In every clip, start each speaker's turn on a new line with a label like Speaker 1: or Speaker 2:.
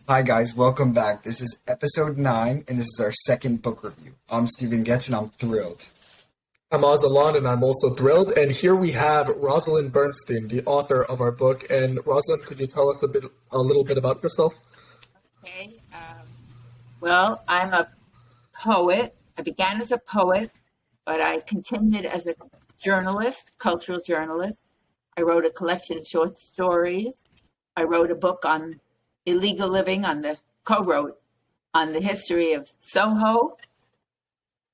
Speaker 1: Hi guys, welcome back. This is episode 9 and this is our second book review. I'm Stephen Getz and I'm thrilled.
Speaker 2: I'm Ozalan, and I'm also thrilled. And here we have Rosalind Bernstein, the author of our book. And Rosalind, could you tell us a little bit about yourself?
Speaker 3: Okay. Well, I'm a poet. I began as a poet, but I continued as a journalist, cultural journalist. I wrote a collection of short stories. I wrote a book on illegal living, co-wrote on the history of Soho.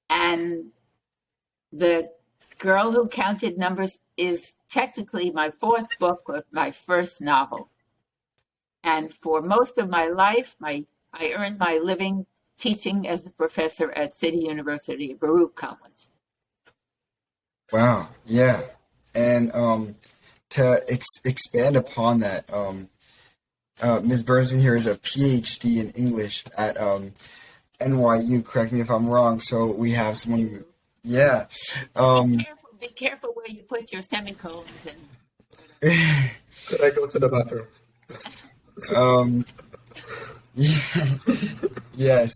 Speaker 3: And The Girl Who Counted Numbers is technically my fourth book, but my first novel. And for most of my life, I earned my living teaching as a professor at City University of Baruch College.
Speaker 1: Wow, yeah. And to expand upon that, Ms. Bernstein here is a PhD in English at NYU. Correct me if I'm wrong. So we have someone. Yeah.
Speaker 3: Be careful where you put your semicolons in.
Speaker 2: Could I go to the bathroom?
Speaker 1: Yes.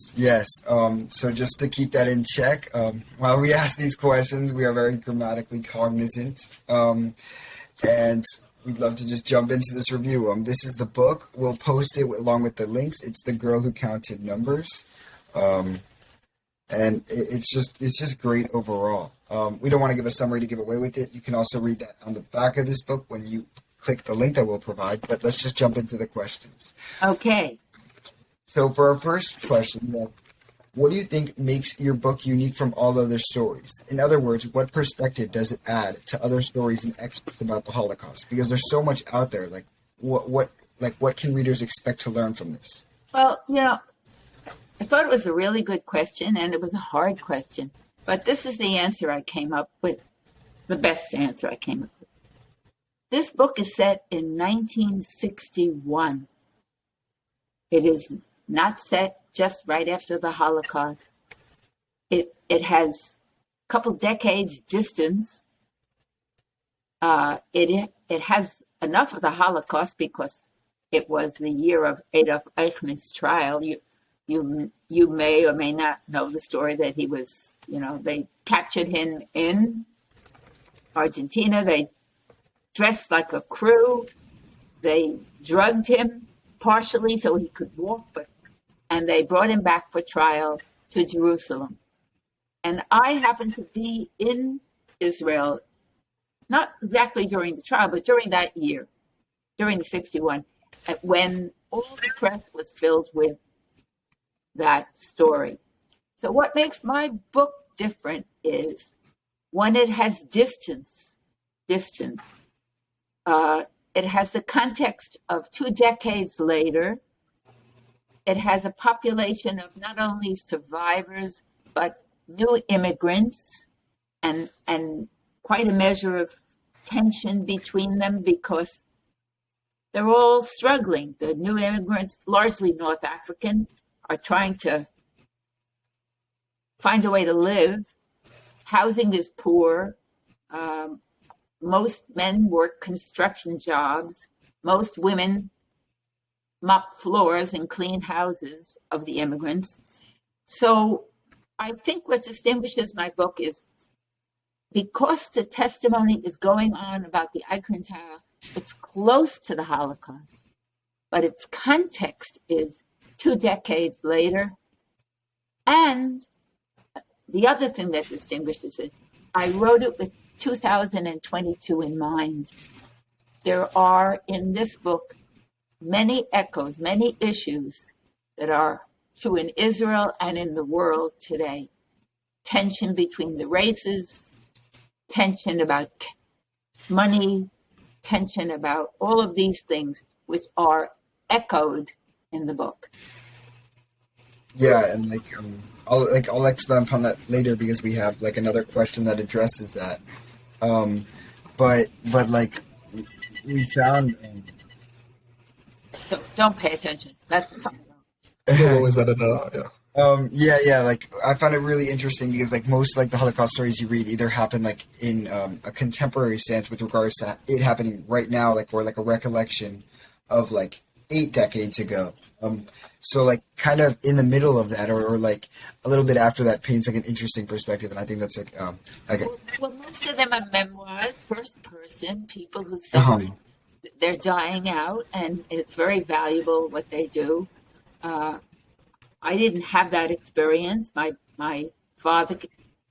Speaker 1: So just to keep that in check, while we ask these questions, we are very grammatically cognizant. And we'd love to just jump into this review. This is the book. We'll post it along with the links. It's The Girl Who Counted Numbers. And it's just great overall. We don't want to give a summary to give away with it. You can also read that on the back of this book when you click the link that we'll provide. But let's just jump into the questions.
Speaker 3: Okay.
Speaker 1: So for our first question, what do you think makes your book unique from all other stories? In other words, what perspective does it add to other stories and excerpts about the Holocaust? Because there's so much out there. What can readers expect to learn from this?
Speaker 3: Well, I thought it was a really good question, and it was a hard question. But this is the answer I came up with, the best answer I came up with. This book is set in 1961. It is not set just right after the Holocaust. It has a couple decades distance. It has enough of the Holocaust because it was the year of Adolf Eichmann's trial. You may or may not know the story that he was, they captured him in Argentina. They dressed like a crew. They drugged him partially so he could walk, and they brought him back for trial to Jerusalem. And I happened to be in Israel, not exactly during the trial, but during that year, during the 61, when all the press was filled with that story. So what makes my book different is when it has distance. It has the context of 2 decades later. It has a population of not only survivors, but new immigrants and quite a measure of tension between them because they're all struggling. The new immigrants, largely North African, are trying to find a way to live. Housing is poor. Most men work construction jobs. Most women mop floors and clean houses of the immigrants. So I think what distinguishes my book is because the testimony is going on about the Icon Tower, it's close to the Holocaust, but its context is 2 decades later. And the other thing that distinguishes it, I wrote it with 2022 in mind. There are in this book many echoes, many issues that are true in Israel and in the world today. Tension between the races, tension about money, tension about all of these things which are echoed in the book.
Speaker 1: Yeah, and I'll expand upon that later because we have another question that addresses that. But we found.
Speaker 3: Don't pay attention. That's the fun.
Speaker 2: We'll always edit that out,
Speaker 1: yeah. I found it really interesting because most the Holocaust stories you read either happen in a contemporary sense with regards to it happening right now, or a recollection of 8 decades ago. So like kind of in the middle of that, or like a little bit after that, paints like an interesting perspective, and I think that's like a,
Speaker 3: Well, most of them are memoirs, first person, people who suffer.
Speaker 1: um,
Speaker 3: They're dying out, and it's very valuable what they do. Uh, I didn't have that experience. My father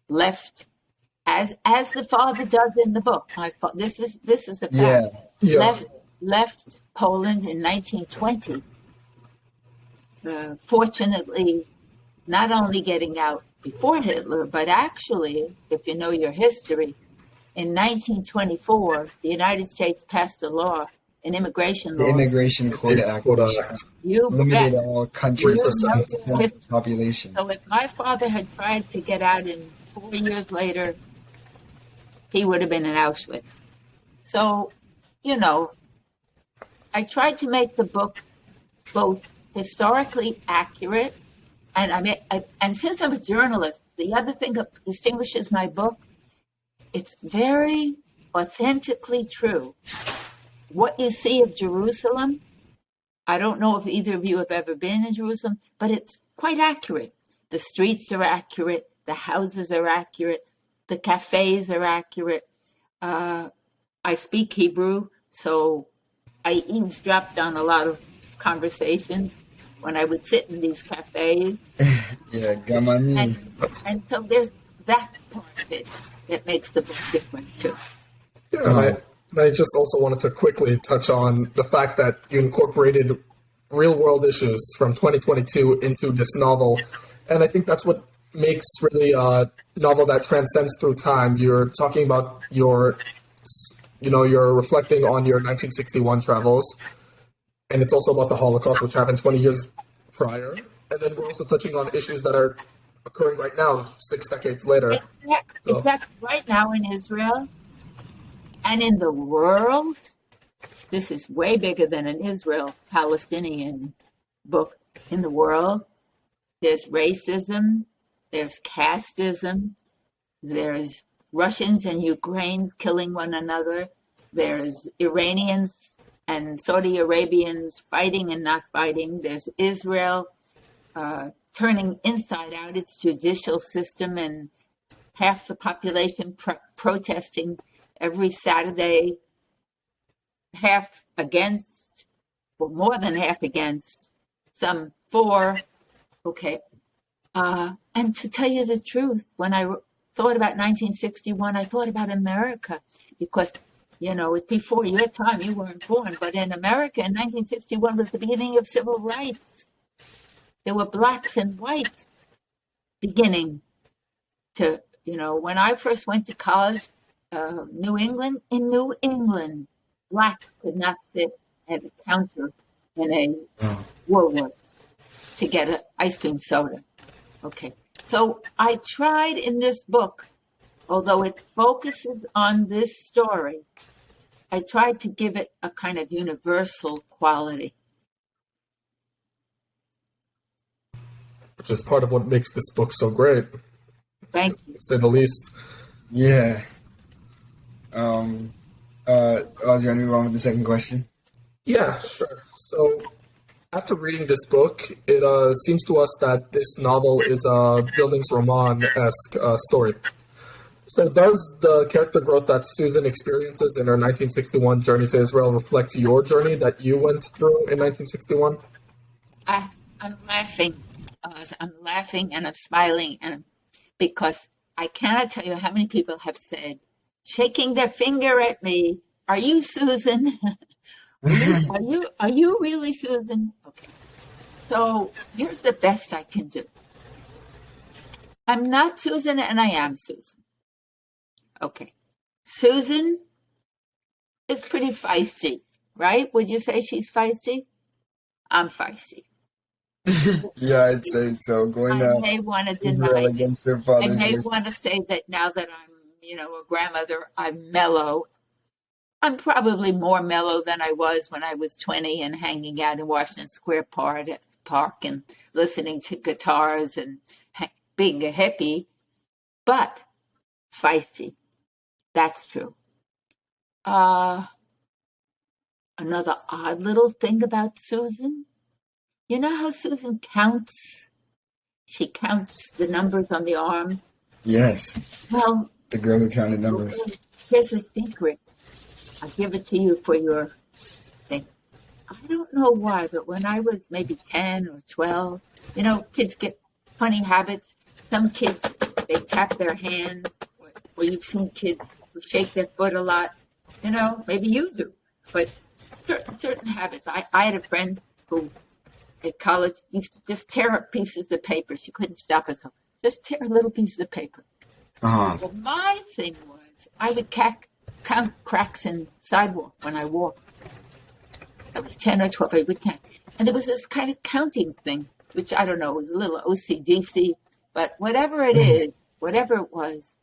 Speaker 3: left as the father does in the book. This is a
Speaker 1: yeah,
Speaker 3: fact.
Speaker 2: Yeah.
Speaker 3: Left Poland in 1920. Fortunately, not only getting out before Hitler, but actually, if you know your history, in 1924, the United States passed a law, an immigration
Speaker 1: the
Speaker 3: law.
Speaker 1: Immigration Quota Act,
Speaker 2: Quota
Speaker 1: which
Speaker 2: Act,
Speaker 3: You bet.
Speaker 1: limited all countries to
Speaker 3: You know
Speaker 2: 3%.
Speaker 3: your
Speaker 1: 7% of the
Speaker 3: history.
Speaker 1: population.
Speaker 3: So if my father had tried to get out in 4 years later, he would have been in Auschwitz. So, you know, I tried to make the book both historically accurate, and and since I'm a journalist, the other thing that distinguishes my book, it's very authentically true. What you see of Jerusalem, I don't know if either of you have ever been in Jerusalem, but it's quite accurate. The streets are accurate, the houses are accurate, the cafes are accurate. Uh, I speak Hebrew, so I eavesdropped on a lot of conversations when I would sit in these cafes,
Speaker 1: Yeah, Gamani.
Speaker 3: and so there's that part of it that makes the book different too.
Speaker 2: Yeah,
Speaker 1: Uh,
Speaker 2: and I just also wanted to quickly touch on the fact that you incorporated real world issues from 2022 into this novel. And I think that's what makes really a novel that transcends through time. You're talking about you're reflecting on your 1961 travels, and it's also about the Holocaust, which happened 20 years prior. And then we're also touching on issues that are occurring right now, 6 decades later. So,
Speaker 3: Exactly. Right now in Israel and in the world, this is way bigger than an Israel Palestinian book. In the world, there's racism, there's casteism, there's Russians and Ukrainians killing one another, there's Iranians and Saudi Arabians fighting and not fighting, there's Israel turning inside out its judicial system and half the population protesting every Saturday, half against, or more than half against, some for. Okay. And to tell you the truth, when I thought about 1961, I thought about America because, it's before your time, you weren't born, but in America in 1961 was the beginning of civil rights. There were blacks and whites beginning to, when I first went to college, in New England, blacks could not sit at a counter in a Woolworths to get an ice cream soda. Okay. So I tried in this book, although it focuses on this story, I tried to give it a kind of universal quality.
Speaker 2: which is part of what makes this book so great,
Speaker 3: Thank you.
Speaker 2: to say the least.
Speaker 1: yeah. Ozzy, you want with the second question?
Speaker 2: Yeah, sure. So, after reading this book, it seems to us that this novel is a Bildungsroman-esque story. So, does the character growth that Susan experiences in her 1961 journey to Israel reflect your journey that you went through in 1961?
Speaker 3: I'm laughing. I'm laughing and I'm smiling, and because I cannot tell you how many people have said, shaking their finger at me, "Are you Susan? Are you really Susan?" Okay. So here's the best I can do. I'm not Susan and I am Susan. Okay. Susan is pretty feisty, right? Would you say she's feisty? I'm feisty.
Speaker 1: Yeah, I'd say so. Going
Speaker 3: I
Speaker 1: to
Speaker 3: may want to
Speaker 1: Israel
Speaker 3: deny it.
Speaker 1: against their
Speaker 3: I
Speaker 1: father's
Speaker 3: may
Speaker 1: wishes.
Speaker 3: want to say that now that I'm, a grandmother, I'm mellow. I'm probably more mellow than I was when I was 20 and hanging out in Washington Square Park and listening to guitars and being a hippie, but feisty. That's true. Uh, another odd little thing about Susan. You know how Susan counts? She counts the numbers on the arms.
Speaker 1: Yes.
Speaker 3: Well,
Speaker 1: The girl who counted numbers.
Speaker 3: here's a secret. I'll give it to you for your thing. I don't know why, but when I was maybe 10 or 12, kids get funny habits. Some kids, they tap their hands, or you've seen kids who shake their foot a lot. Maybe you do. But certain habits. I had a friend who, at college, used to just tear up pieces of paper. She couldn't stop herself. Just tear a little piece of paper.
Speaker 1: Uh-huh.
Speaker 3: Well, my thing was, I would count cracks in sidewalk when I walked. I was 10 or 12, I would count. And there was this kind of counting thing, which I don't know, was a little OCDC, but whatever it was,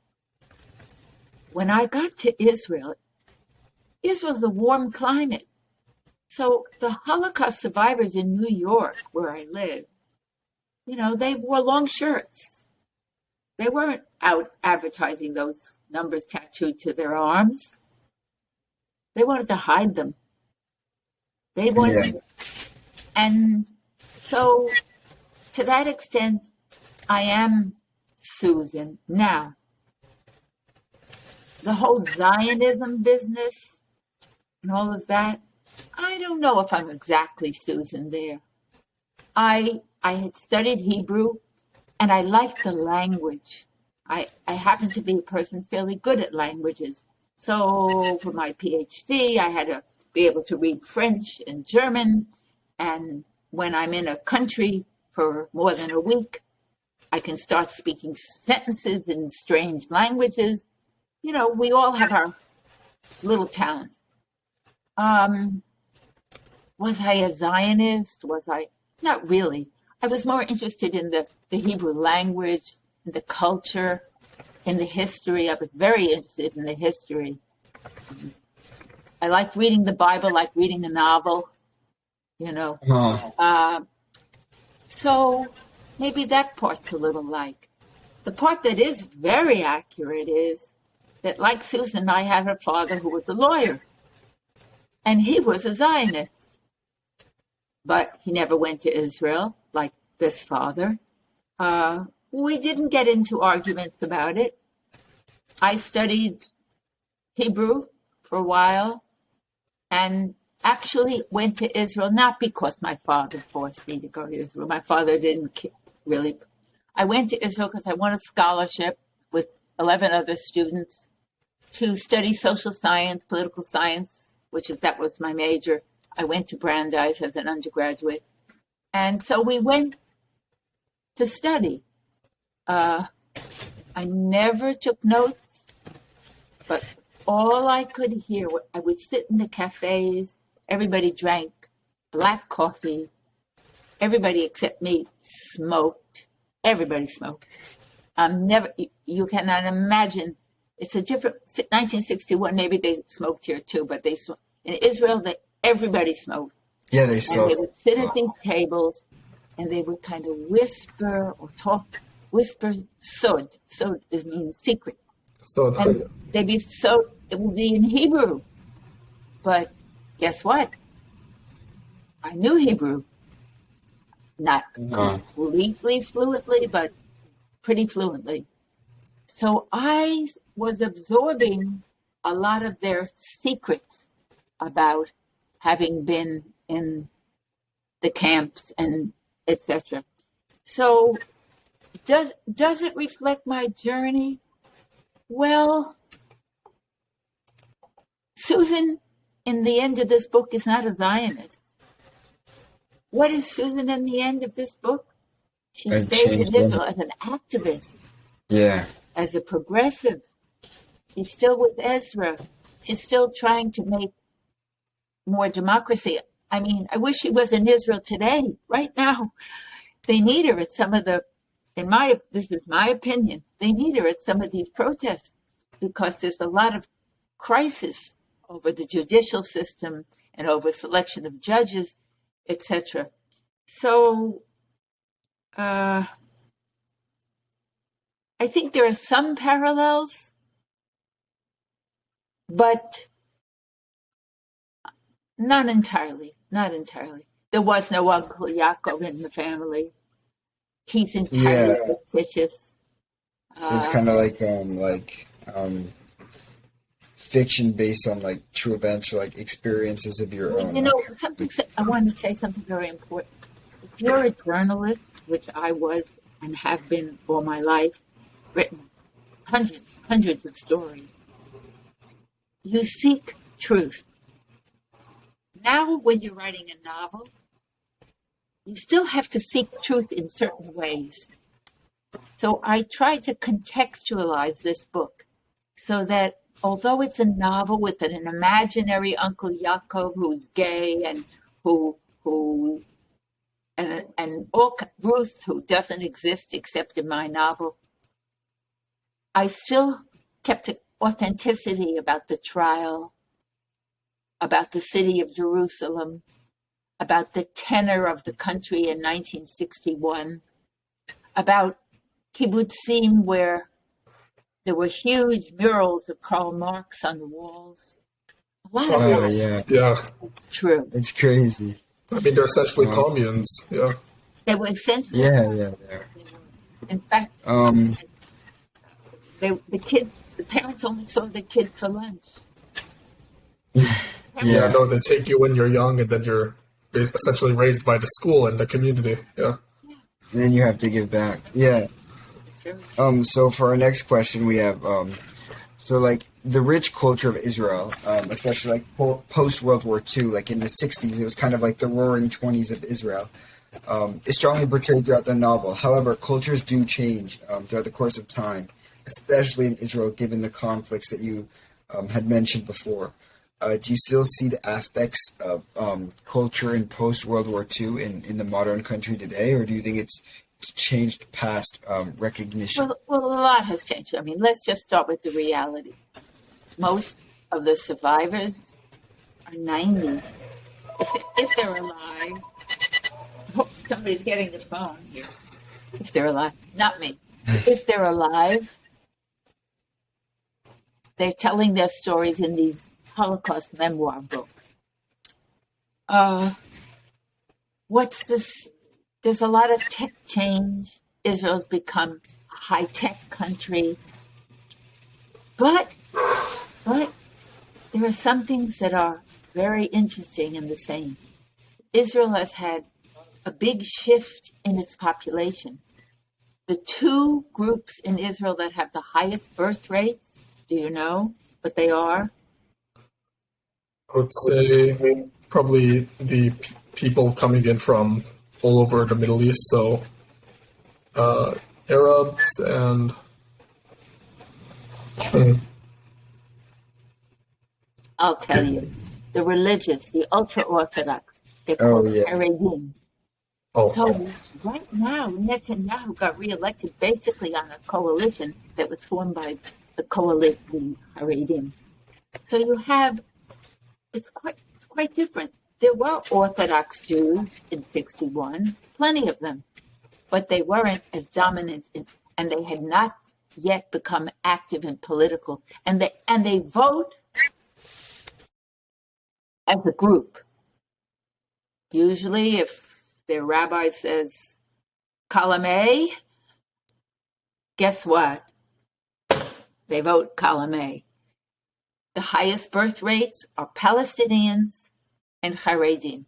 Speaker 3: when I got to Israel's a warm climate. So the Holocaust survivors in New York, where I live, they wore long shirts. They weren't out advertising those numbers tattooed to their arms. They wanted to hide them. They wanted to, and so to that extent, I am Susan. Now, the whole Zionism business and all of that, I don't know if I'm exactly Susan there. I had studied Hebrew, and I liked the language. I happen to be a person fairly good at languages. So for my PhD, I had to be able to read French and German. And when I'm in a country for more than a week, I can start speaking sentences in strange languages. We all have our little talents. Was I a Zionist? Not really. I was more interested in the Hebrew language, in the culture, in the history. I was very interested in the history. I liked reading the Bible, like reading a novel, So maybe that part's a little like. The part that is very accurate is that, like Susan, I had her father who was a lawyer, and he was a Zionist. But he never went to Israel, like this father. We didn't get into arguments about it. I studied Hebrew for a while and actually went to Israel, not because my father forced me to go to Israel. My father didn't really. I went to Israel because I won a scholarship with 11 other students to study social science, political science, that was my major. I went to Brandeis as an undergraduate. And so we went to study. I never took notes, but all I could hear, I would sit in the cafes, everybody drank black coffee, everybody except me smoked. Everybody smoked. You cannot imagine, it's a different, 1961, maybe they smoked here too, but in Israel, everybody smoked.
Speaker 1: Yeah, they still.
Speaker 3: And they would sit at these tables, and they would kind of whisper or talk, sod. Sod means secret. And they'd be it would be in Hebrew. But guess what? I knew Hebrew. Not completely fluently, but pretty fluently. So I was absorbing a lot of their secrets about having been in the camps and etc. So does it reflect my journey? Well, Susan, in the end of this book, is not a Zionist. What is Susan in the end of this book? She stays in Israel as an activist.
Speaker 1: Yeah.
Speaker 3: As a progressive. She's still with Ezra. She's still trying to make more democracy. I mean, I wish she was in Israel today. Right now, they need her at some of this is my opinion, they need her at some of these protests because there's a lot of crisis over the judicial system and over selection of judges, etc. So I think there are some parallels, but Not entirely. Not entirely. There was no Uncle Yaakov in the family. He's entirely
Speaker 1: Yeah.
Speaker 3: fictitious.
Speaker 1: So it's kind of like fiction based on like true events or like experiences of your own.
Speaker 3: You know,
Speaker 1: Like,
Speaker 3: I want to say something very important. If you're a journalist, which I was and have been all my life, written hundreds of stories, you seek truth. Now, when you're writing a novel, you still have to seek truth in certain ways. So I tried to contextualize this book so that although it's a novel with an imaginary Uncle Yaakov who's gay and who and Ruth who doesn't exist except in my novel, I still kept authenticity about the trial, about the city of Jerusalem, about the tenor of the country in 1961, about kibbutzim where there were huge murals of Karl Marx on the walls. A lot of
Speaker 1: oh
Speaker 3: that
Speaker 1: yeah,
Speaker 3: is true.
Speaker 1: it's crazy.
Speaker 2: I mean, they're essentially communes. Yeah.
Speaker 3: They were essentially,
Speaker 1: Yeah.
Speaker 3: in fact,
Speaker 1: Um,
Speaker 3: the parents only saw the kids for lunch.
Speaker 2: Yeah, no, they take you when you're young, and then you're essentially raised by the school and the community. Yeah.
Speaker 1: and then you have to give back. Yeah. So for our next question, we have so like the rich culture of Israel, especially like post World War II, like in the '60s, it was kind of like the Roaring '20s of Israel. Is strongly portrayed throughout the novel. However, cultures do change throughout the course of time, especially in Israel, given the conflicts that you had mentioned before. Do you still see the aspects of culture in post World War II in the modern country today, or do you think it's changed past recognition?
Speaker 3: Well, a lot has changed. I mean, let's just start with the reality. Most of the survivors are 90. If they're alive, somebody's getting the phone here. If they're alive, not me. If they're alive, they're telling their stories in these Holocaust memoir books. What's this? There's a lot of tech change. Israel's become a high-tech country. But there are some things that are very interesting and the same. Israel has had a big shift in its population. The two groups in Israel that have the highest birth rates, do you know what they are?
Speaker 2: I would say probably the people coming in from all over the Middle East, so Arabs and
Speaker 3: I'll tell you. The religious, the ultra-Orthodox, they're
Speaker 1: Oh,
Speaker 3: called
Speaker 1: yeah.
Speaker 3: Haredim.
Speaker 2: oh,
Speaker 3: So right now, Netanyahu got reelected basically on a coalition that was formed by the coalition Haredim. So you have, it's quite different. There were Orthodox Jews in '61, plenty of them, but they weren't as dominant, and they had not yet become active and political, and they vote as a group. Usually, if their rabbi says column A, guess what? They vote column A. The highest birth rates are Palestinians and Haredim.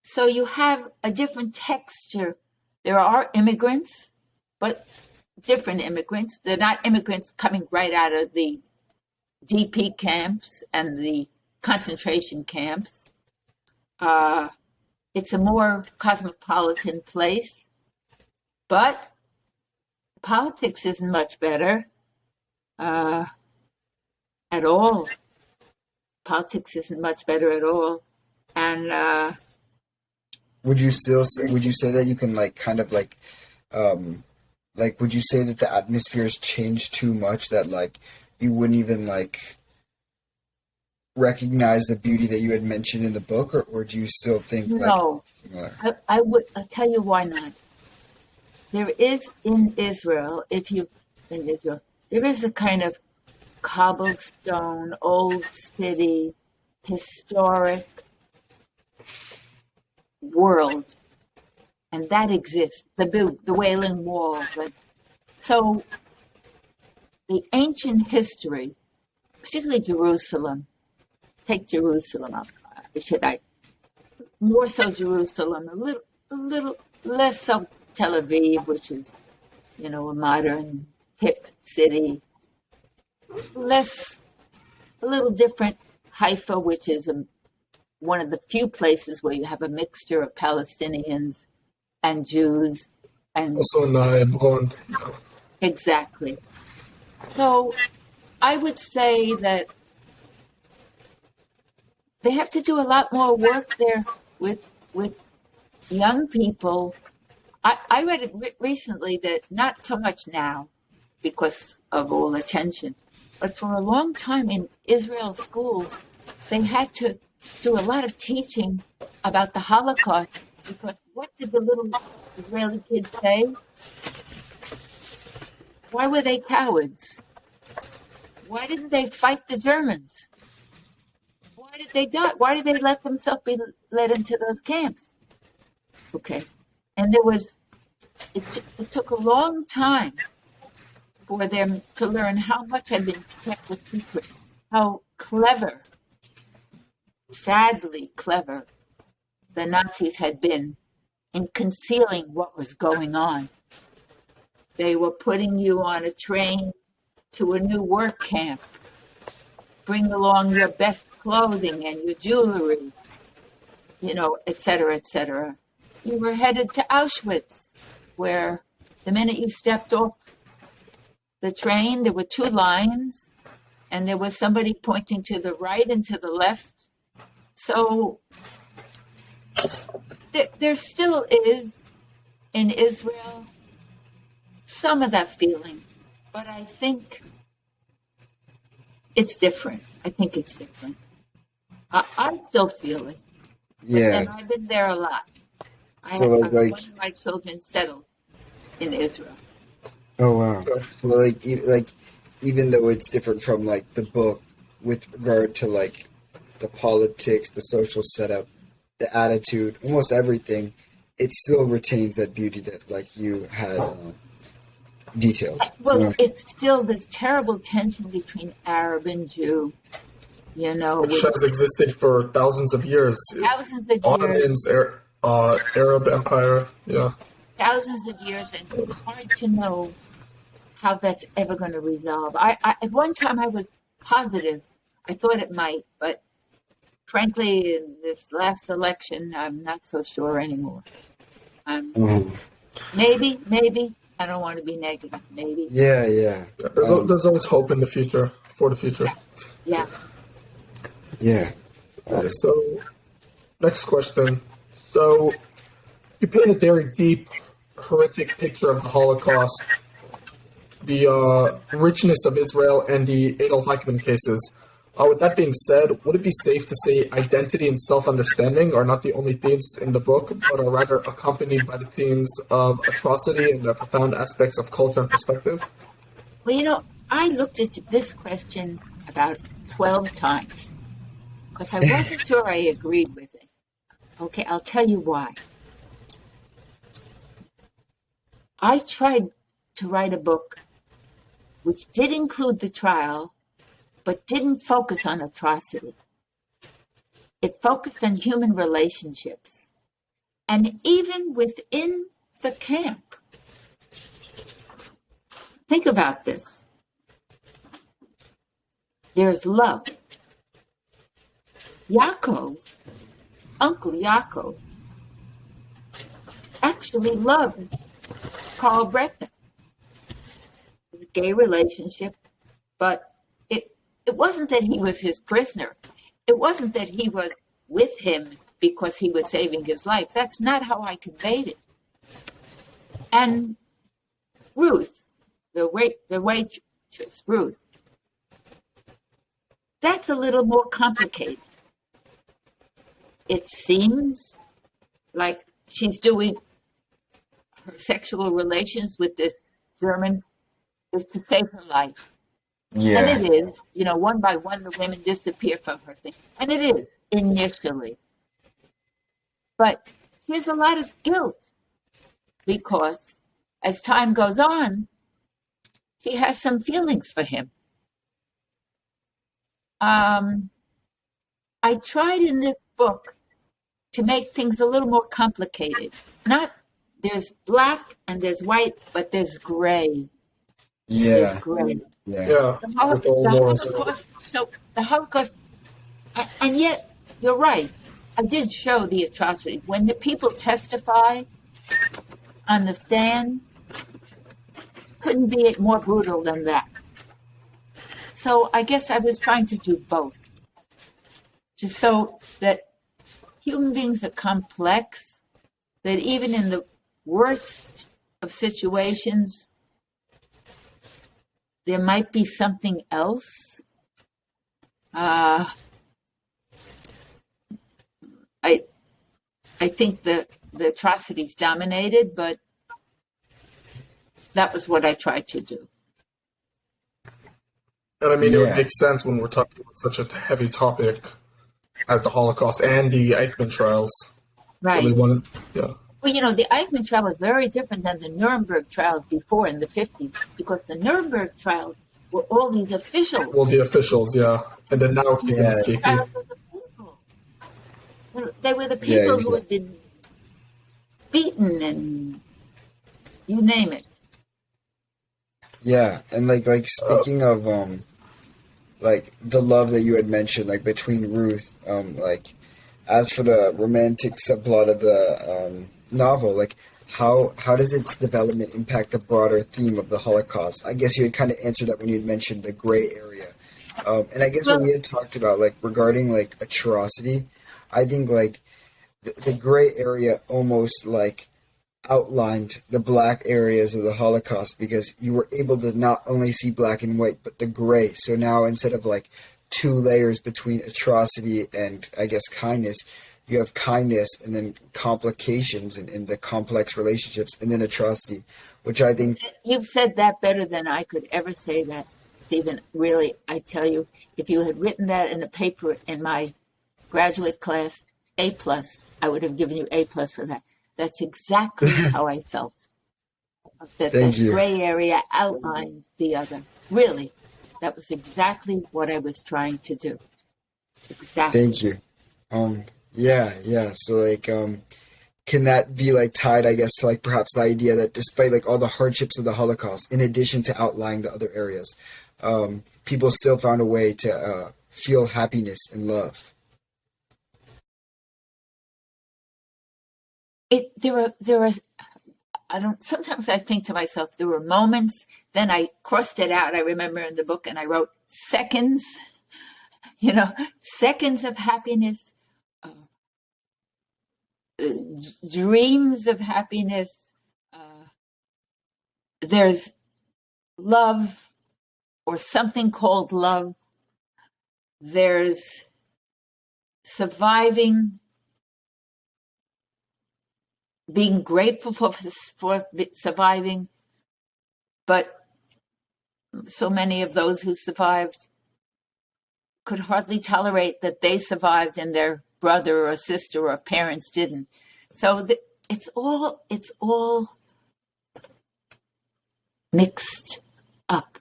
Speaker 3: So you have a different texture. There are immigrants, but different immigrants. They're not immigrants coming right out of the DP camps and the concentration camps. It's a more cosmopolitan place, but politics isn't much better at all. Politics isn't much better at all, and
Speaker 1: Would you say that you can like kind of like would you say that the atmosphere has changed too much that like you wouldn't even like recognize the beauty that you had mentioned in the book, or do you still think
Speaker 3: no,
Speaker 1: similar?
Speaker 3: I'll tell you why not. There is in Israel, there is a kind of cobblestone, old city, historic world, and that exists. The Wailing Wall. So the ancient history, particularly Jerusalem, take Jerusalem up. Should I? More so Jerusalem, a little less so Tel Aviv, which is, a modern hip city. A little different Haifa, which is one of the few places where you have a mixture of Palestinians and Jews. And
Speaker 2: Also in Hebron.
Speaker 3: exactly. So I would say that they have to do a lot more work there with young people. I read it recently that not so much now because of all the tension, but for a long time in Israel schools, they had to do a lot of teaching about the Holocaust, because what did the little Israeli kids say? Why were they cowards? Why didn't they fight the Germans? Why did they die? Why did they let themselves be led into those camps? Okay. And it took a long time for them to learn how much had been kept a secret, how clever, sadly clever, the Nazis had been in concealing what was going on. They were putting you on a train to a new work camp. Bring along your best clothing and your jewelry, et cetera, et cetera. You were headed to Auschwitz, where the minute you stepped off the train, there were two lines, and there was somebody pointing to the right and to the left. So there still is in Israel some of that feeling, but I think it's different. I think it's different. I still feel it.
Speaker 1: Yeah.
Speaker 3: And I've been there a lot.
Speaker 1: So
Speaker 3: one of my children settled in Israel.
Speaker 1: Oh wow. So even though it's different from like the book with regard to like the politics, the social setup, the attitude, almost everything, it still retains that beauty that like you had detailed.
Speaker 3: Well, it's still this terrible tension between Arab and Jew,
Speaker 2: which has existed for thousands of years.
Speaker 3: Thousands of years.
Speaker 2: Ottomans, Arab Empire, yeah.
Speaker 3: Thousands of years, and it's hard to know how that's ever going to resolve. At one time I was positive. I thought it might, but frankly, in this last election, I'm not so sure anymore. Maybe. I don't want to be negative. Maybe.
Speaker 1: Yeah.
Speaker 2: There's always hope in the future, for the future.
Speaker 3: Yeah.
Speaker 2: So, next question. So, you paint a very deep, horrific picture of the Holocaust, the richness of Israel, and the Adolf Eichmann cases. With that being said, would it be safe to say identity and self-understanding are not the only themes in the book, but are rather accompanied by the themes of atrocity and the profound aspects of culture and perspective?
Speaker 3: Well, I looked at this question about 12 times because I wasn't sure I agreed with it. Okay, I'll tell you why. I tried to write a book which did include the trial, but didn't focus on atrocity. It focused on human relationships. And even within the camp, think about this. There's love. Yaakov, Uncle Yaakov, actually loved Carl Breckner. It was a gay relationship, but it wasn't that he was his prisoner. It wasn't that he was with him because he was saving his life. That's not how I conveyed it. And Ruth, the waitress, Ruth, that's a little more complicated. It seems like she's doing her sexual relations with this German is to save her life.
Speaker 1: Yeah.
Speaker 3: And it is, one by one, the women disappear from her thing. And it is, initially. But he has a lot of guilt because as time goes on, she has some feelings for him. I tried in this book to make things a little more complicated. Not there's black and there's white, but there's gray. There's
Speaker 1: Yeah.
Speaker 3: gray.
Speaker 1: Yeah.
Speaker 2: Yeah, with all
Speaker 3: The
Speaker 2: morals.
Speaker 3: Holocaust. So the Holocaust, and yet you're right. I did show the atrocities when the people testify on the stand. Couldn't be more brutal than that. So I guess I was trying to do both, just so that human beings are complex, that even in the worst of situations, there might be something else. I think the atrocities dominated, but that was what I tried to do.
Speaker 2: And I mean, it would
Speaker 1: Yeah.
Speaker 2: make sense when we're talking about such a heavy topic as the Holocaust and the Eichmann trials.
Speaker 3: Right.
Speaker 2: Really wanted, yeah.
Speaker 3: Well, the Eichmann trial was very different than the Nuremberg trials before in the 50s, because the Nuremberg trials were all these officials.
Speaker 2: Well, the officials, yeah. And then now he's an
Speaker 1: Yeah.
Speaker 2: escapee.
Speaker 3: Trials were the people. They were the
Speaker 1: Yeah,
Speaker 3: people who
Speaker 1: exactly.
Speaker 3: had been beaten and you name it.
Speaker 1: Yeah, and like speaking of like the love that you had mentioned, like between Ruth, like as for the romantic subplot of the novel, like how does its development impact the broader theme of the Holocaust? I guess you had kind of answered that when you had mentioned the gray area, and I guess what we had talked about, like regarding like atrocity, I think like the gray area almost like outlined the black areas of the Holocaust, because you were able to not only see black and white but the gray. So now instead of like two layers between atrocity and I guess kindness, you have kindness and then complications and the complex relationships and then atrocity, which I think
Speaker 3: You've said that better than I could ever say that, Stephen. Really, I tell you, if you had written that in a paper in my graduate class, A+, I would have given you A+ for that. That's exactly how I felt. That
Speaker 1: Thank
Speaker 3: the
Speaker 1: you.
Speaker 3: gray area outlines the other. Really, that was exactly what I was trying to do. Exactly.
Speaker 1: Thank you. Yeah. So like can that be like tied, I guess, to like perhaps the idea that despite like all the hardships of the Holocaust, in addition to outlining the other areas, people still found a way to feel happiness and love.
Speaker 3: There was sometimes I think to myself, there were moments, then I crossed it out. I remember in the book, and I wrote seconds, seconds of happiness, dreams of happiness. There's love, or something called love. There's surviving, being grateful for surviving, but so many of those who survived could hardly tolerate that they survived and their brother or sister or parents didn't. So it's all mixed up.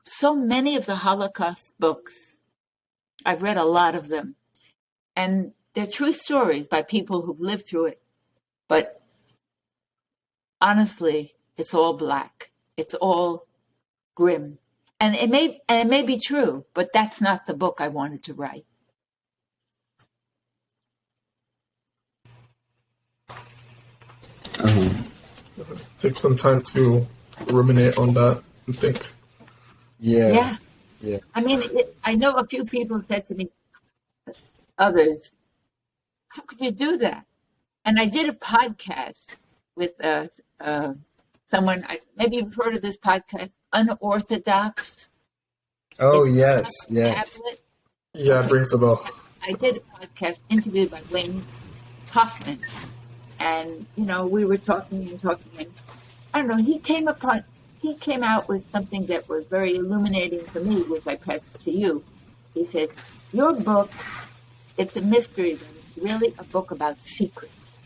Speaker 3: So many of the Holocaust books, I've read a lot of them, and they're true stories by people who've lived through it. But honestly, it's all black. It's all grim. And it may be true, but that's not the book I wanted to write.
Speaker 2: Take some time to ruminate on that and think.
Speaker 1: Yeah.
Speaker 3: I mean, I know a few people said to me, others, how could you do that? And I did a podcast with someone, maybe you've heard of this podcast, Unorthodox.
Speaker 1: Oh,
Speaker 3: It's
Speaker 1: yes.
Speaker 3: on tablet.
Speaker 2: Yeah, it rings a bell.
Speaker 3: I did a podcast interviewed by Wayne Hoffman. And, we were talking, and I don't know, he came out with something that was very illuminating for me, which I pressed to you. He said, your book, it's a mystery that it's really a book about secrets.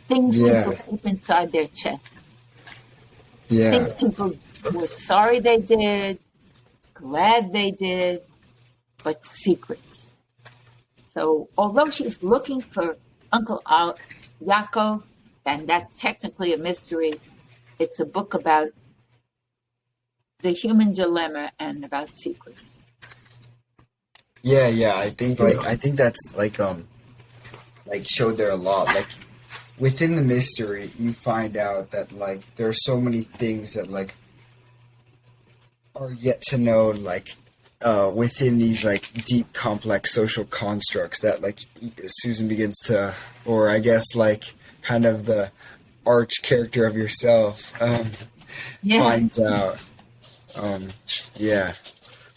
Speaker 3: Things
Speaker 1: Yeah.
Speaker 3: people keep inside their chest.
Speaker 1: Yeah.
Speaker 3: Things people were sorry they did, glad they did, but secrets. So although she's looking for Uncle Yaakov, and that's technically a mystery, it's a book about the human dilemma and about secrets.
Speaker 1: Yeah. I think that's like showed there a lot. Like within the mystery, you find out that like there are so many things that like are yet to know, like within these like deep, complex social constructs that like Susan begins to, or I guess like kind of the arch character of yourself finds out. Yeah.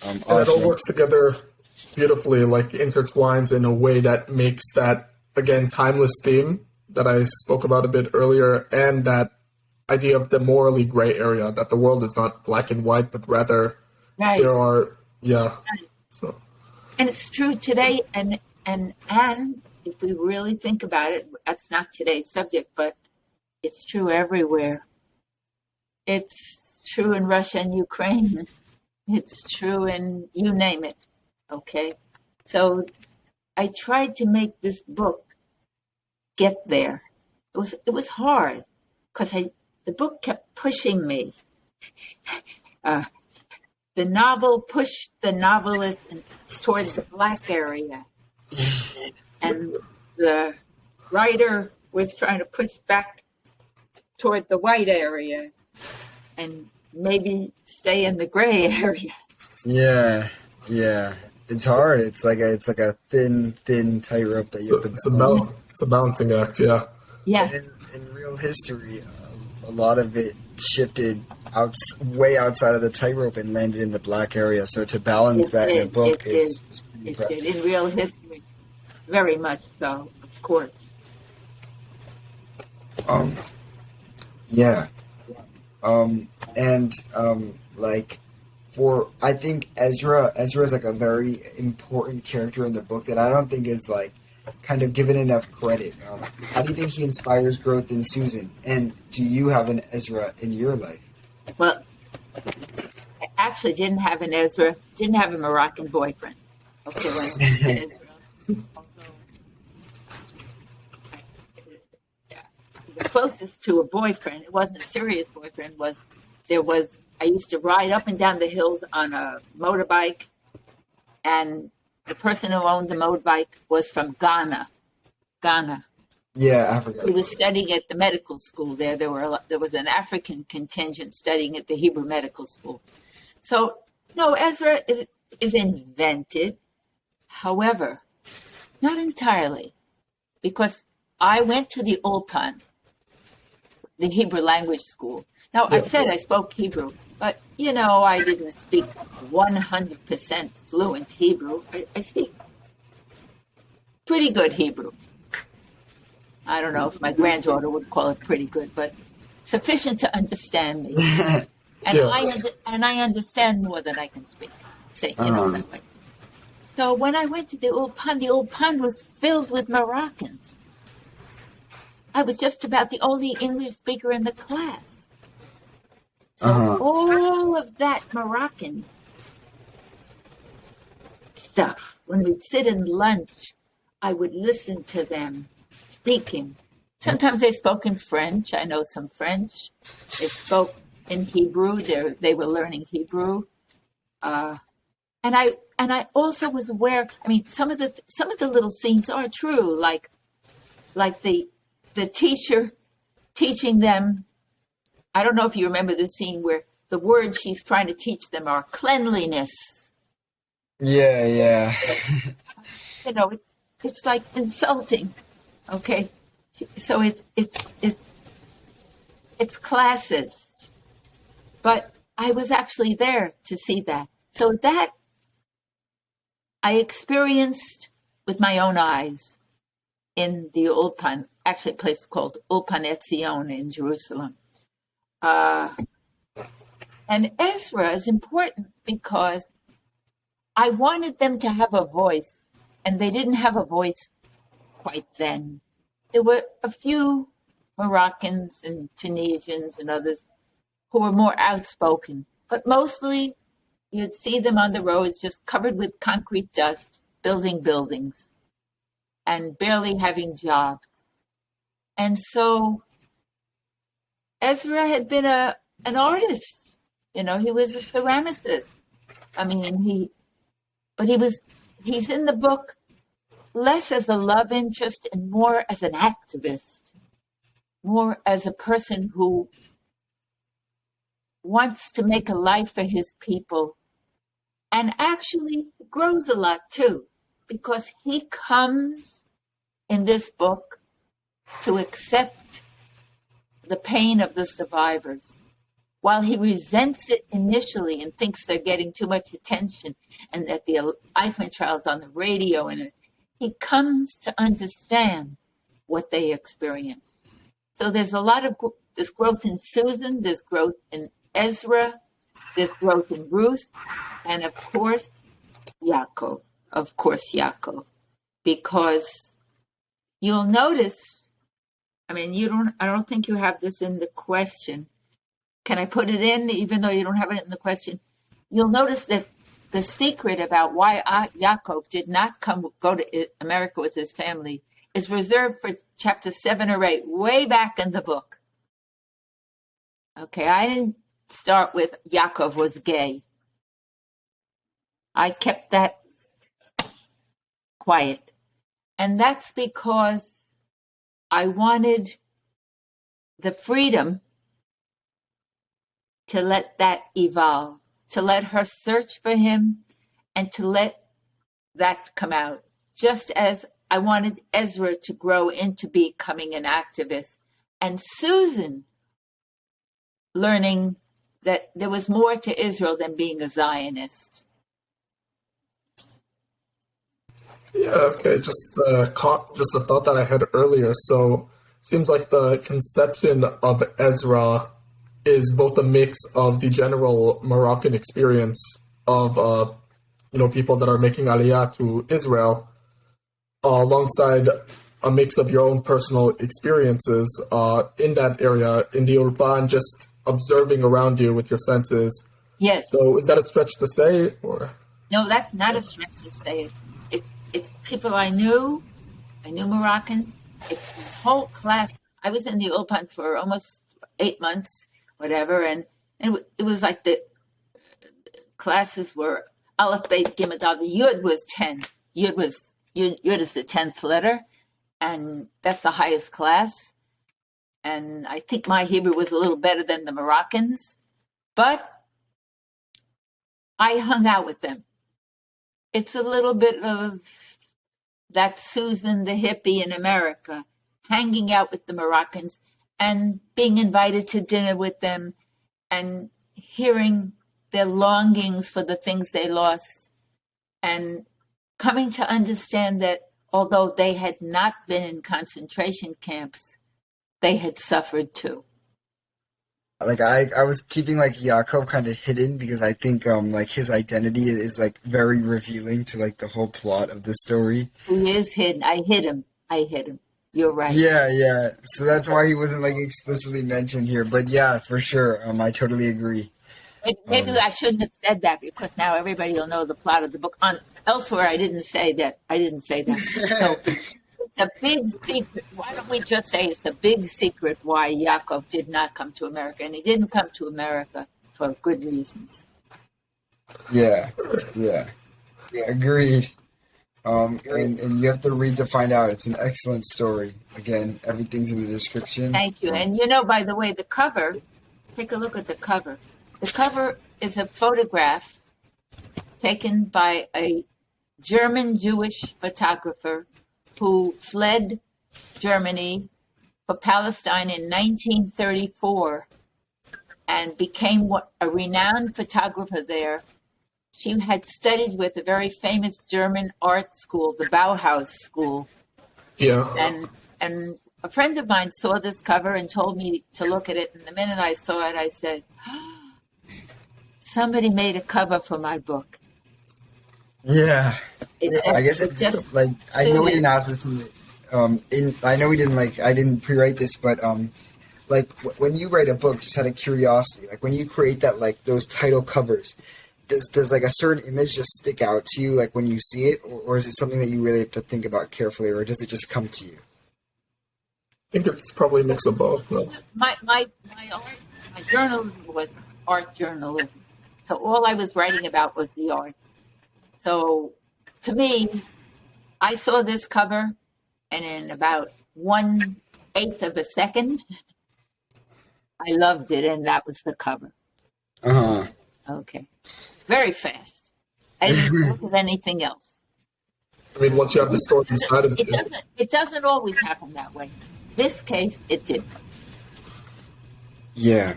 Speaker 2: And it all
Speaker 1: Awesome.
Speaker 2: works together beautifully, like intertwines in a way that makes that, again, timeless theme that I spoke about a bit earlier, and that idea of the morally gray area, that the world is not black and white, but rather there are, So.
Speaker 3: And it's true today, and if we really think about it, that's not today's subject, but it's true everywhere. It's true in Russia and Ukraine. It's true in you name it. Okay? So I tried to make this book get there. It was hard because the book kept pushing me. The novel pushed the novelist towards the black area, and the writer was trying to push back toward the white area, and maybe stay in the gray area.
Speaker 1: Yeah. It's hard. It's like a thin tightrope that you have to.
Speaker 2: It's a balancing act. Yeah.
Speaker 3: Yeah.
Speaker 1: And in real history, a lot of it shifted way outside of the tightrope and landed in the black area. So to balance that in a book is pretty impressive.
Speaker 3: It did in real history, very much so, of course.
Speaker 1: Yeah. Like I think Ezra is like a very important character in the book that I don't think is like kind of given enough credit. How do you think he inspires growth in Susan? And do you have an Ezra in your life?
Speaker 3: Well, I actually didn't have a Moroccan boyfriend. Okay, when I went to Israel. The closest to a boyfriend, it wasn't a serious boyfriend, I used to ride up and down the hills on a motorbike, and the person who owned the motorbike was from Ghana.
Speaker 1: Yeah, Africa.
Speaker 3: He was studying at the medical school there. There was an African contingent studying at the Hebrew Medical School. So, no, Ezra is invented. However, not entirely, because I went to the Ulpan, the Hebrew language school. Now, I said I spoke Hebrew, but, I didn't speak 100% fluent Hebrew. I speak pretty good Hebrew. I don't know if my granddaughter would call it pretty good, but sufficient to understand me. And I understand more than I can speak. Say, that way. So when I went to the Ulpan was filled with Moroccans. I was just about the only English speaker in the class. So all of that Moroccan stuff, when we'd sit in lunch, I would listen to them speaking. Sometimes they spoke in French. I know some French. They spoke in Hebrew. They were learning Hebrew. And I also was aware, some of the little scenes are true, like the teacher teaching them. I don't know if you remember the scene where the words she's trying to teach them are cleanliness.
Speaker 1: Yeah.
Speaker 3: It's like insulting. Okay, so it's classist, but I was actually there to see that. So that I experienced with my own eyes in the Ulpan, actually a place called Ulpan Etzion in Jerusalem. And Ezra is important because I wanted them to have a voice and they didn't have a voice quite then. There were a few Moroccans and Tunisians and others who were more outspoken, but mostly you'd see them on the roads just covered with concrete dust, building buildings, and barely having jobs. And so Ezra had been an artist. You know, he was a ceramicist. I mean, he's in the book less as a love interest and more as an activist, more as a person who wants to make a life for his people, and actually grows a lot too, because he comes in this book to accept the pain of the survivors. While he resents it initially and thinks they're getting too much attention and that the Eichmann trial is on the radio, and he comes to understand what they experienced. So there's a lot of this growth in Susan, there's growth in Ezra, there's growth in Ruth, and of course, Yaakov. Of course, Yaakov. Because you'll notice, I mean, I don't think you have this in the question. Can I put it in, even though you don't have it in the question? You'll notice that the secret about why Yaakov did not go to America with his family is reserved for chapter 7 or 8, way back in the book. Okay, I didn't start with Yaakov was gay. I kept that quiet. And that's because I wanted the freedom to let that evolve, to let her search for him and to let that come out. Just as I wanted Ezra to grow into becoming an activist, and Susan learning that there was more to Israel than being a Zionist.
Speaker 2: Yeah, okay, just a thought that I had earlier. So seems like the conception of Ezra is both a mix of the general Moroccan experience of people that are making Aliyah to Israel, alongside a mix of your own personal experiences in that area, in the Urban, just observing around you with your senses.
Speaker 3: Yes.
Speaker 2: So is that a stretch to say, or?
Speaker 3: No, that's not a stretch to say. It's people I knew Moroccans. It's the whole class. I was in the Ulpan for almost 8 months, whatever, and it was like the classes were Aleph, Beit, Gimel, Dalet. Yud was 10. Yud is the 10th letter, and that's the highest class. And I think my Hebrew was a little better than the Moroccans, but I hung out with them. It's a little bit of that Susan the hippie in America, hanging out with the Moroccans and being invited to dinner with them and hearing their longings for the things they lost and coming to understand that although they had not been in concentration camps, they had suffered too.
Speaker 1: Like I was keeping like Yaakov kind of hidden because I think like his identity is like very revealing to like the whole plot of the story.
Speaker 3: He is hidden. I hid him. You're right.
Speaker 1: Yeah. So that's why he wasn't like explicitly mentioned here. But yeah, for sure. I totally agree.
Speaker 3: Maybe I shouldn't have said that because now everybody will know the plot of the book. Elsewhere, I didn't say that. So it's a big secret. Why don't we just say it's a big secret why Yaakov did not come to America? And he didn't come to America for good reasons.
Speaker 1: Yeah. Agreed. And you have to read to find out. It's an excellent story. Again, everything's in the description.
Speaker 3: Thank you. And by the way, the cover, take a look at the cover. The cover is a photograph taken by a German Jewish photographer who fled Germany for Palestine in 1934 and became a renowned photographer there. She had studied with a very famous German art school, the Bauhaus School.
Speaker 2: Yeah.
Speaker 3: And a friend of mine saw this cover and told me to look at it. And the minute I saw it, I said, somebody made a cover for my book.
Speaker 1: Yeah. I guess
Speaker 3: it just
Speaker 1: like I know we
Speaker 3: suited.
Speaker 1: didn't ask this in I know we didn't like I didn't pre-write this, but like when you write a book, just out of curiosity, like when you create that like those title covers, does like a certain image just stick out to you like when you see it, or is it something that you really have to think about carefully, or does it just come to you?
Speaker 2: I think it's probably a mix of both. No?
Speaker 3: My art, my journalism was art journalism. So all I was writing about was the arts. So to me, I saw this cover, and in about 1/8 of a second, I loved it, and that was the cover.
Speaker 1: Uh
Speaker 3: Okay, very fast. I didn't think of anything else.
Speaker 2: I mean, once you have the story inside of
Speaker 3: It
Speaker 2: it,
Speaker 3: doesn't. It doesn't always happen that way. This case, it did.
Speaker 1: yeah.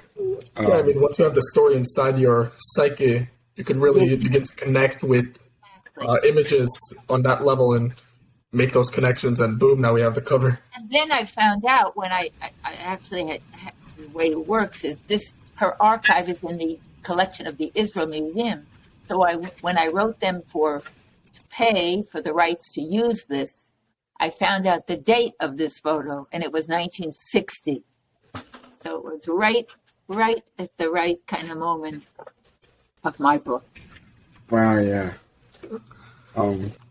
Speaker 2: yeah, I mean, once you have the story inside your psyche, you can really begin to connect with
Speaker 3: Exactly.
Speaker 2: images on that level and make those connections. And boom, now we have the cover.
Speaker 3: And then I found out when I actually had the way it works is this her archive is in the collection of the Israel Museum. So when I wrote them to pay for the rights to use this, I found out the date of this photo, and it was 1960. So it was right at the right kind of moment of my book.
Speaker 1: Wow. Yeah.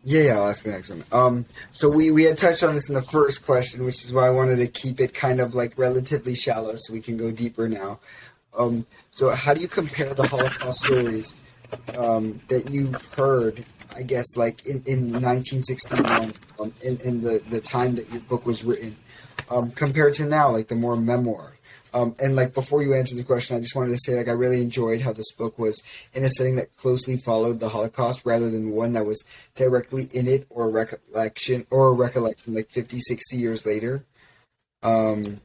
Speaker 1: Yeah, I'll ask the next one. So we had touched on this in the first question, which is why I wanted to keep it kind of like relatively shallow so we can go deeper now. So how do you compare the Holocaust stories that you've heard, I guess, like in 1961, in the time that your book was written, compared to now, like the more memoir? And like before you answer the question, I just wanted to say like I really enjoyed how this book was in a setting that closely followed the Holocaust rather than one that was directly in it or a recollection like 50, 60 years later. Um,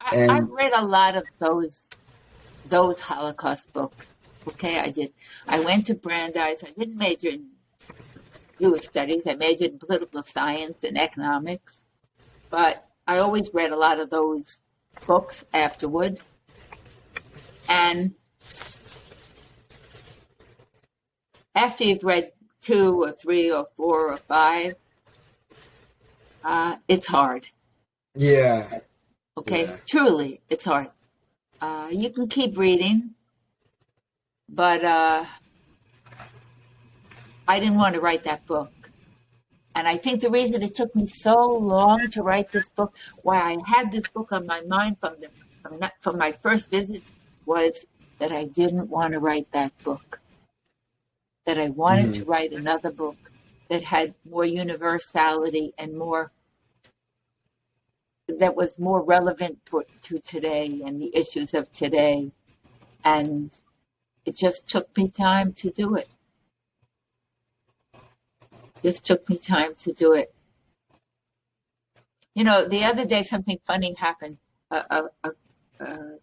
Speaker 3: I've
Speaker 1: and
Speaker 3: read a lot of those Holocaust books. Okay, I did. I went to Brandeis. I didn't major in Jewish studies. I majored in political science and economics. But I always read a lot of those books afterward. And after you've read 2 or 3 or 4 or 5, it's hard.
Speaker 1: yeah,
Speaker 3: Okay,
Speaker 1: yeah,
Speaker 3: truly, it's hard. You can keep reading, but I didn't want to write that book. And I think the reason it took me so long to write this book, why I had this book on my mind from my first visit, was that I didn't want to write that book. That I wanted to
Speaker 1: hmm
Speaker 3: write another book that had more universality and that was more relevant to today and the issues of today. And it just took me time to do it. Just took me time to do it. You know, the other day something funny happened.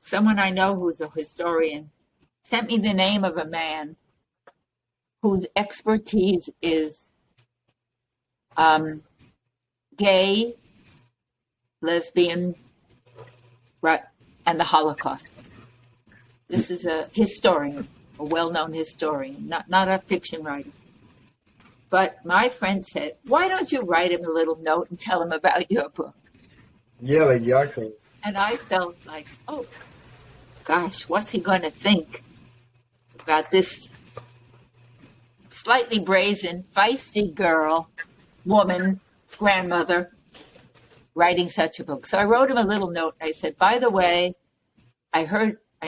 Speaker 3: Someone I know who's a historian sent me the name of a man whose expertise is gay, lesbian, right, and the Holocaust. This is a historian, a well-known historian, not a fiction writer. But my friend said, "Why don't you write him a little note and tell him about your book?"
Speaker 1: yeah, like Yaakov.
Speaker 3: And I felt like, oh gosh, what's he going to think about this slightly brazen, feisty woman, grandmother, writing such a book? So I wrote him a little note. I said, "By the way, I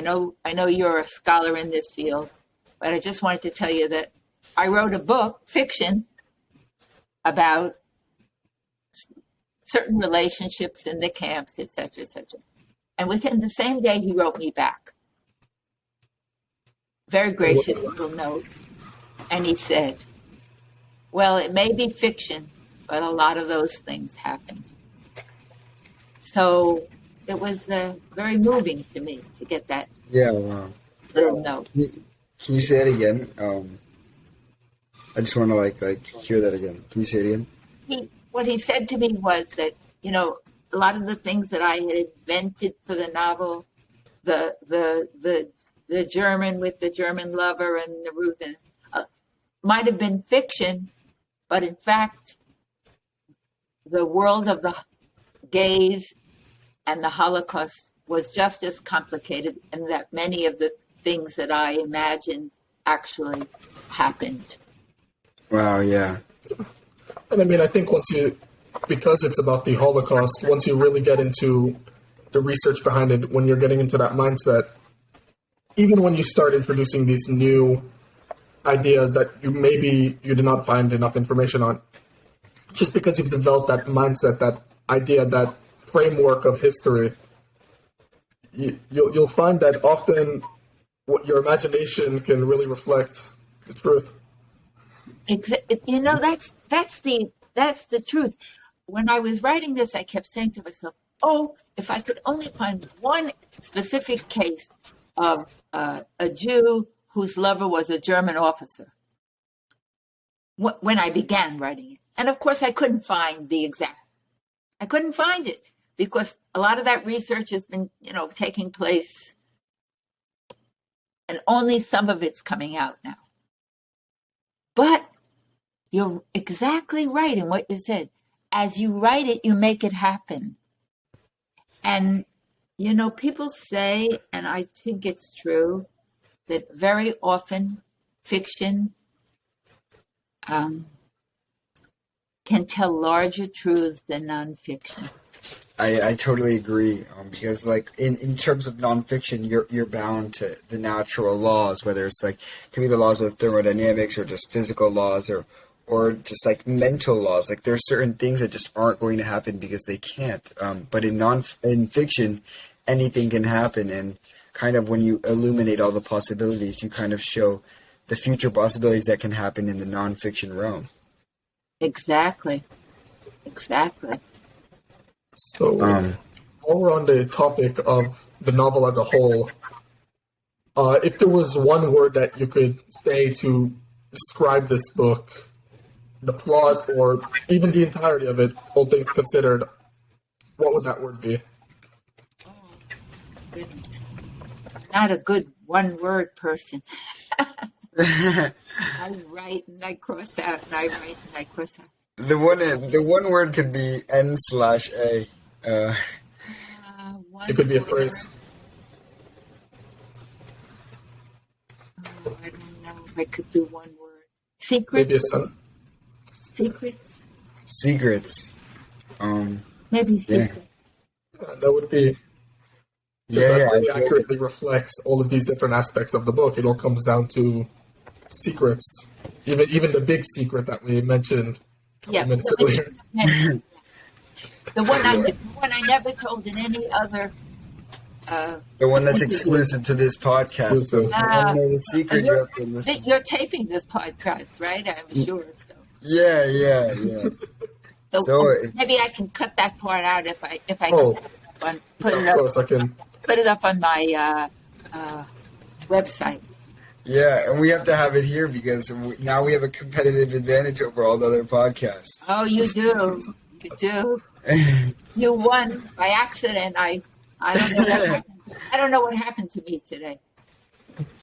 Speaker 3: know you're a scholar in this field, but I just wanted to tell you that I wrote a book, fiction, about certain relationships in the camps, etc., etc." And within the same day, he wrote me back. Very gracious little note. And he said, "Well, it may be fiction, but a lot of those things happened." So it was very moving to me to get that
Speaker 1: Yeah, wow.
Speaker 3: little note.
Speaker 1: Can you say it again? I just want to like hear that again. Can you say it again?
Speaker 3: What he said to me was that, you know, a lot of the things that I had invented for the novel, the German with the German lover and the Ruth, and might have been fiction, But in fact, the world of the gays and the Holocaust was just as complicated, and that many of the things that I imagined actually happened.
Speaker 1: Wow, yeah.
Speaker 2: And I mean, I think because it's about the Holocaust, once you really get into the research behind it, when you're getting into that mindset, even when you start introducing these new ideas that you did not find enough information on, just because you've developed that mindset, that idea, that framework of history, you'll find that often what your imagination can really reflect the truth.
Speaker 3: You know, that's the truth. When I was writing this, I kept saying to myself, "Oh, if I could only find one specific case of a Jew whose lover was a German officer." When I began writing it, and of course, I couldn't find I couldn't find it because a lot of that research has been, taking place, and only some of it's coming out now. But you're exactly right in what you said. As you write it, you make it happen. And, people say, and I think it's true, that very often fiction can tell larger truths than nonfiction.
Speaker 1: I totally agree, because like in terms of nonfiction, you're bound to the natural laws, whether it's like could be the laws of thermodynamics or just physical laws or just like mental laws. Like there's certain things that just aren't going to happen because they can't. But in fiction, anything can happen, and kind of when you illuminate all the possibilities, you kind of show the future possibilities that can happen in the nonfiction realm.
Speaker 3: Exactly.
Speaker 2: So, while we're on the topic of the novel as a whole, if there was one word that you could say to describe this book, the plot, or even the entirety of it, all things considered, what would that word be?
Speaker 3: Oh, goodness. I'm not a good one-word person. I write and I cross out, and I write and I cross out.
Speaker 1: The one word could be N/A.
Speaker 2: It could be a phrase.
Speaker 3: I don't know if I could do one word. Secrets.
Speaker 2: Maybe a sentence.
Speaker 3: Secrets.
Speaker 1: Secrets.
Speaker 3: Maybe secrets.
Speaker 2: That would be.
Speaker 1: Yeah,
Speaker 2: That really accurately reflects all of these different aspects of the book. It all comes down to secrets. Even the big secret that we mentioned.
Speaker 3: Yeah,
Speaker 2: minutes earlier.
Speaker 3: the one I never told in any other.
Speaker 1: The one that's exclusive to this podcast. So if you want to know the secret, you have to listen.
Speaker 3: You're taping this podcast, right? I'm sure. So.
Speaker 1: Yeah.
Speaker 3: So maybe I can cut that part out if I put it up on my website.
Speaker 1: Yeah, and we have to have it here because now we have a competitive advantage over all the other podcasts.
Speaker 3: Oh, you do. You do. You won by accident. I don't know what happened. I don't know what happened to me today.